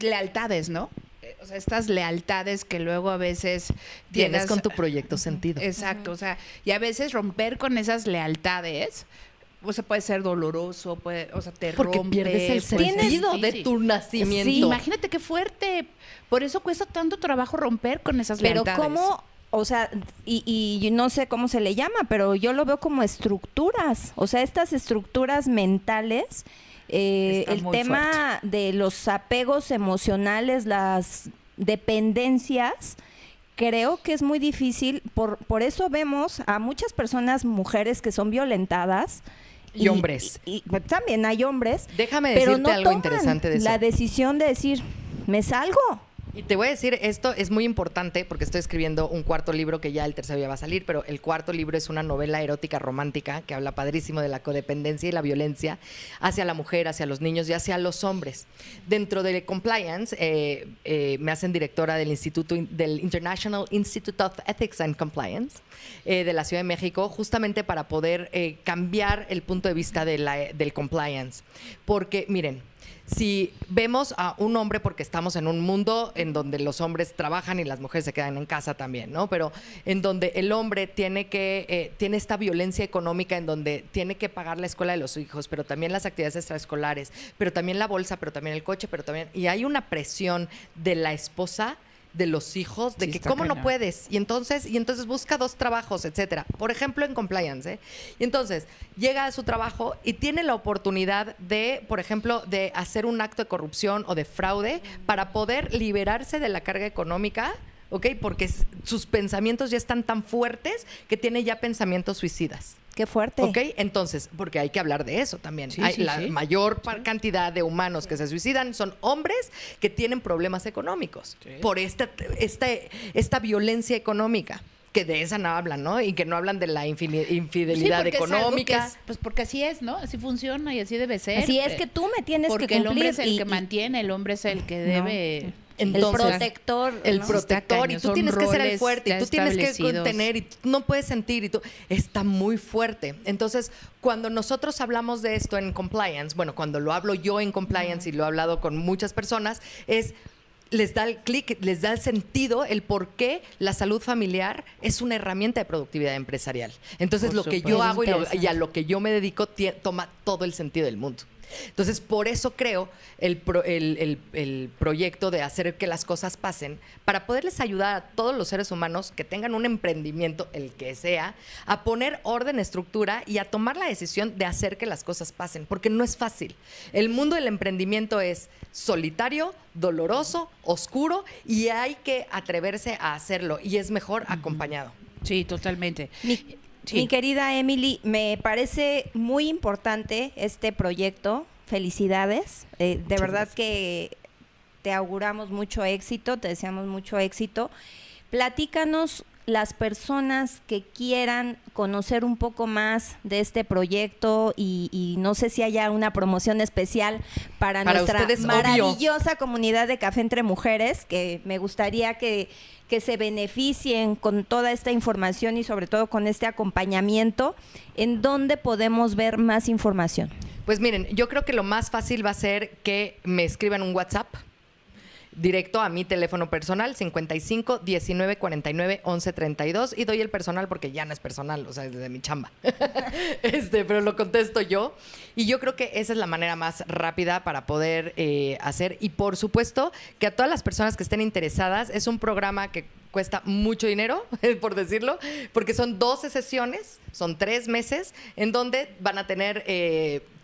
lealtades, ¿no? O sea, estas lealtades que luego a veces Tienes con tu proyecto sentido. Exacto, o sea, y a veces romper con esas lealtades, o sea, puede ser doloroso, te porque rompe. pierdes el sentido de tu nacimiento. Sí, imagínate qué fuerte. Por eso cuesta tanto trabajo romper con esas lealtades. Pero cómo, o sea, y no sé cómo se le llama, pero yo lo veo como estructuras. O sea, estas estructuras mentales, el tema de los apegos emocionales, las dependencias, creo que es muy difícil. Por eso vemos a muchas personas, mujeres que son violentadas. Y hombres. Y también hay hombres. Déjame pero decirte no algo toman interesante de eso. la decisión de decir, me salgo. Y te voy a decir, esto es muy importante porque estoy escribiendo un cuarto libro que ya el tercero ya va a salir, pero el cuarto libro es una novela erótica romántica que habla padrísimo de la codependencia y la violencia hacia la mujer, hacia los niños y hacia los hombres. Dentro de Compliance, me hacen directora del International Institute of Ethics and Compliance de la Ciudad de México, justamente para poder cambiar el punto de vista del compliance. Porque, miren, si vemos a un hombre, porque estamos en un mundo en donde los hombres trabajan y las mujeres se quedan en casa también, ¿no? Pero en donde el hombre tiene esta violencia económica, en donde tiene que pagar la escuela de los hijos, pero también las actividades extraescolares, pero también la bolsa, pero también el coche, y hay una presión de la esposa, de los hijos, de que cómo no puedes, y entonces busca 2 trabajos, etcétera. Por ejemplo, en compliance, ¿eh? Y entonces llega a su trabajo y tiene la oportunidad de, por ejemplo, de hacer un acto de corrupción o de fraude para poder liberarse de la carga económica, ¿ok? Porque sus pensamientos ya están tan fuertes que tiene ya pensamientos suicidas. Qué fuerte. Ok, entonces, porque hay que hablar de eso también. La mayor cantidad de humanos que se suicidan son hombres que tienen problemas económicos por esta violencia económica. Que de esa no hablan, ¿no? Y que no hablan de la infidelidad económica. Pues porque así es, ¿no? Así funciona y así debe ser. Así es que tú me tienes que cumplir. Porque el hombre es el que mantiene, el hombre es el que debe... Entonces, el protector. El ¿no? protector, y tú tienes que ser el fuerte, y tú tienes que establecidos. contener, y tú no puedes sentir, y tú está muy fuerte. Entonces, cuando nosotros hablamos de esto en compliance, bueno, cuando lo hablo yo en compliance y lo he hablado con muchas personas, les da el clic, les da el sentido, el por qué la salud familiar es una herramienta de productividad empresarial. Entonces, lo que yo hago y a lo que yo me dedico toma todo el sentido del mundo. Entonces, por eso creo el proyecto de hacer que las cosas pasen, para poderles ayudar a todos los seres humanos que tengan un emprendimiento, el que sea, a poner orden, estructura y a tomar la decisión de hacer que las cosas pasen, porque no es fácil. El mundo del emprendimiento es solitario, doloroso, oscuro, y hay que atreverse a hacerlo, y es mejor acompañado. Sí, totalmente. Mi querida Emily, me parece muy importante este proyecto. Felicidades. De verdad que te auguramos mucho éxito, te deseamos mucho éxito. Platícanos las personas que quieran conocer un poco más de este proyecto y no sé si haya una promoción especial para nuestra ustedes, maravillosa comunidad de Café Entre Mujeres, que me gustaría que se beneficien con toda esta información y sobre todo con este acompañamiento. ¿En dónde podemos ver más información? Pues miren, yo creo que lo más fácil va a ser que me escriban un WhatsApp directo a mi teléfono personal, 55 19 49 11 32, y doy el personal porque ya no es personal, o sea, es de mi chamba. Pero lo contesto yo. Y yo creo que esa es la manera más rápida para poder hacer. Y por supuesto que a todas las personas que estén interesadas, es un programa que cuesta mucho dinero, por decirlo, porque son 12 sesiones, son 3 meses, en donde van a tener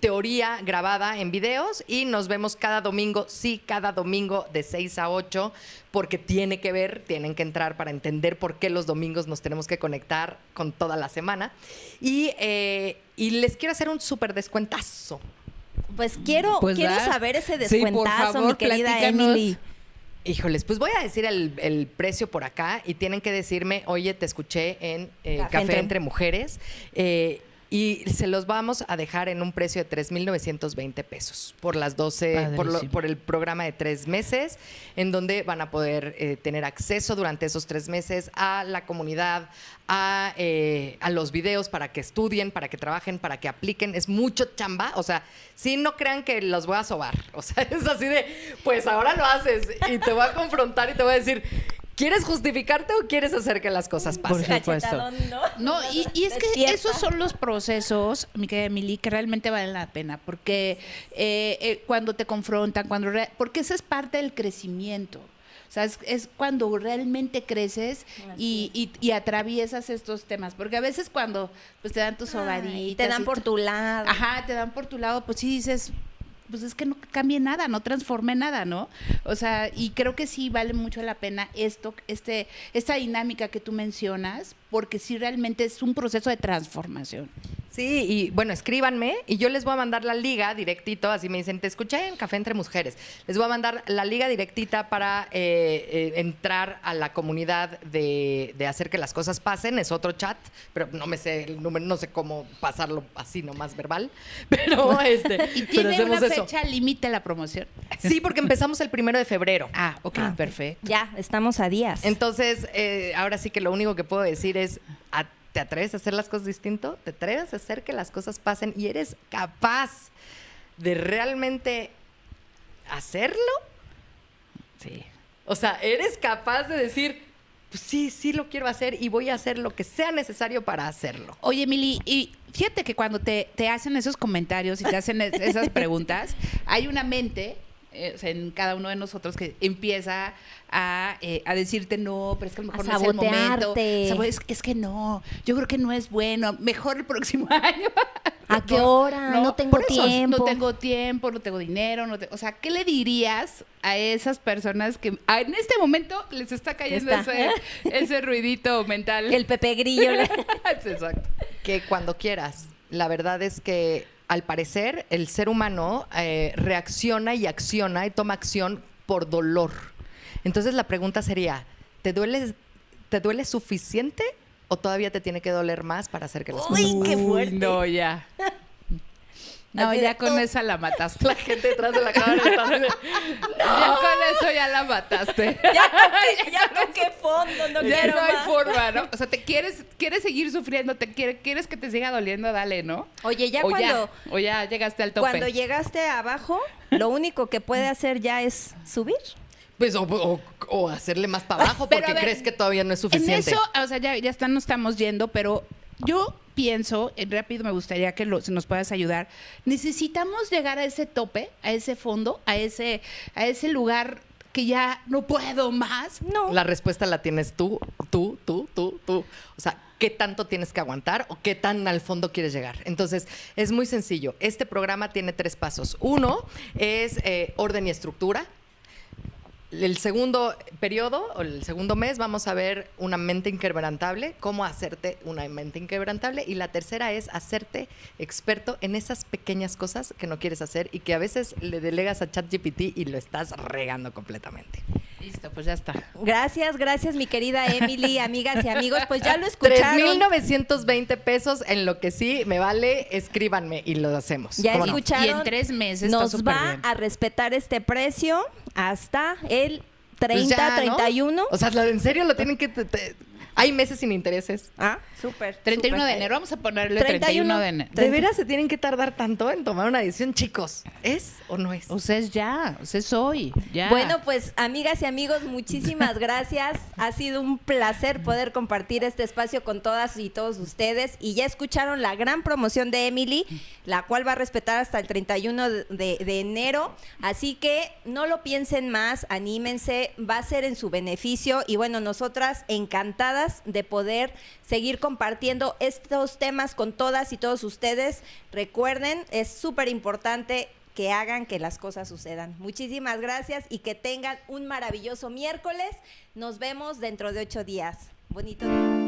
teoría grabada en videos y nos vemos cada domingo, cada domingo de 6 a 8, porque tienen que entrar para entender por qué los domingos nos tenemos que conectar con toda la semana. Y les quiero hacer un súper descuentazo. Pues quiero ¿da? saber ese Sí, por descuentazo, favor, mi querida platícanos. Emily. Híjoles, pues voy a decir el precio por acá y tienen que decirme, oye, te escuché en Café Entre Mujeres, y se los vamos a dejar en un precio de 3,920 pesos por las 12, por el programa de 3 meses, en donde van a poder tener acceso durante esos 3 meses a la comunidad, a los videos para que estudien, para que trabajen, para que apliquen. Es mucho chamba, o sea, sí, no crean que los voy a sobar, o sea, es así de, pues ahora lo haces y te voy a confrontar y te voy a decir, ¿quieres justificarte o quieres hacer que las cosas pasen? Por supuesto. Cachetadón, No, y es que Despierta. esos son los procesos, mi querida Emily, que realmente valen la pena, porque cuando te confrontan, porque eso es parte del crecimiento. O sea, es cuando realmente creces y atraviesas estos temas. Porque a veces cuando pues, te dan tus sobaditas. Te dan por tu lado. Ajá, te dan por tu lado, pues sí dices, pues es que no cambie nada, no transforme nada, ¿no? O sea, y creo que sí vale mucho la pena esta dinámica que tú mencionas, porque sí realmente es un proceso de transformación. Sí, y bueno, escríbanme y yo les voy a mandar la liga directito, así me dicen, te escuché en Café Entre Mujeres. Les voy a mandar la liga directita para entrar a la comunidad de hacer que las cosas pasen. Es otro chat, pero no me sé el número, no sé cómo pasarlo así nomás verbal, pero ¿Y pero tiene hacemos una eso. fecha límite la promoción? Sí, porque empezamos el 1 de febrero. Ah, ok, perfecto. Ya, estamos a días. Entonces, ahora sí que lo único que puedo decir es, ¿te atreves a hacer las cosas distinto? ¿Te atreves a hacer que las cosas pasen y eres capaz de realmente hacerlo? Sí. O sea, eres capaz de decir, pues sí lo quiero hacer y voy a hacer lo que sea necesario para hacerlo. Oye, Emily, y fíjate que cuando te hacen esos comentarios y te hacen esas preguntas, hay una mente o sea, en cada uno de nosotros que empieza a decirte no, pero es que a lo mejor A no es el momento. sabotearte. O sea, es que no, yo creo que no es bueno, mejor el próximo año. ¿A qué hora? No tengo por eso, tiempo. No tengo tiempo, no tengo dinero. O sea, ¿qué le dirías a esas personas que en este momento les está cayendo ese ruidito mental? El Pepe Grillo. Exacto. Que cuando quieras. La verdad es que, al parecer, el ser humano reacciona y acciona y toma acción por dolor. Entonces la pregunta sería, ¿te duele suficiente o todavía te tiene que doler más para hacer que las cosas Uy, qué fuerte. No, ya. No, Así de ya con todo. esa la mataste. La gente detrás de la cámara está así de, Ya con eso ya la mataste. Ya toqué fondo, no Ya quiero no hay más. forma, ¿no? O sea, te quieres seguir sufriendo, quieres que te siga doliendo, dale, ¿no? Oye, ya o cuando... o ya llegaste al tope. Cuando llegaste abajo, lo único que puede hacer ya es subir. pues, o hacerle más para abajo Pero, porque a ver, crees que todavía no es En suficiente. eso, o sea, ya nos estamos yendo, pero yo pienso, rápido me gustaría que si nos puedas ayudar. Necesitamos llegar a ese tope, a ese fondo, a ese lugar que ya no puedo más. No. La respuesta la tienes tú. O sea, ¿qué tanto tienes que aguantar o qué tan al fondo quieres llegar? Entonces, es muy sencillo. Este programa tiene 3 pasos. 1 es orden y estructura. El segundo periodo o el segundo mes vamos a ver una mente inquebrantable, cómo hacerte una mente inquebrantable. Y la tercera es hacerte experto en esas pequeñas cosas que no quieres hacer y que a veces le delegas a ChatGPT y lo estás regando completamente. Listo, pues ya está. Gracias, mi querida Emily, amigas y amigos. Pues ya lo escucharon. 3,920 pesos en lo que sí me vale, escríbanme y lo hacemos. Ya ¿Cómo no? escucharon. Y en 3 meses está Nos súper va bien. a respetar este precio hasta el 30, Pues ya, ¿no? 31. O sea, en serio lo tienen que... Hay meses sin intereses. Ah, súper. 31 súper. de enero, vamos a ponerle 31 31 de enero. ¿De veras se tienen que tardar tanto en tomar una decisión, chicos? ¿Es o no es? O sea, es ya, o sea, es hoy, ya. Bueno, pues amigas y amigos, muchísimas gracias. Ha sido un placer poder compartir este espacio con todas y todos ustedes. Y ya escucharon la gran promoción de Emily, la cual va a respetar hasta el 31 de enero. Así que no lo piensen más, anímense, va a ser en su beneficio. Y bueno, nosotras encantadas de poder seguir compartiendo estos temas con todas y todos ustedes. Recuerden, es súper importante que hagan que las cosas sucedan. Muchísimas gracias y que tengan un maravilloso miércoles. Nos vemos dentro de 8 días. Bonito día.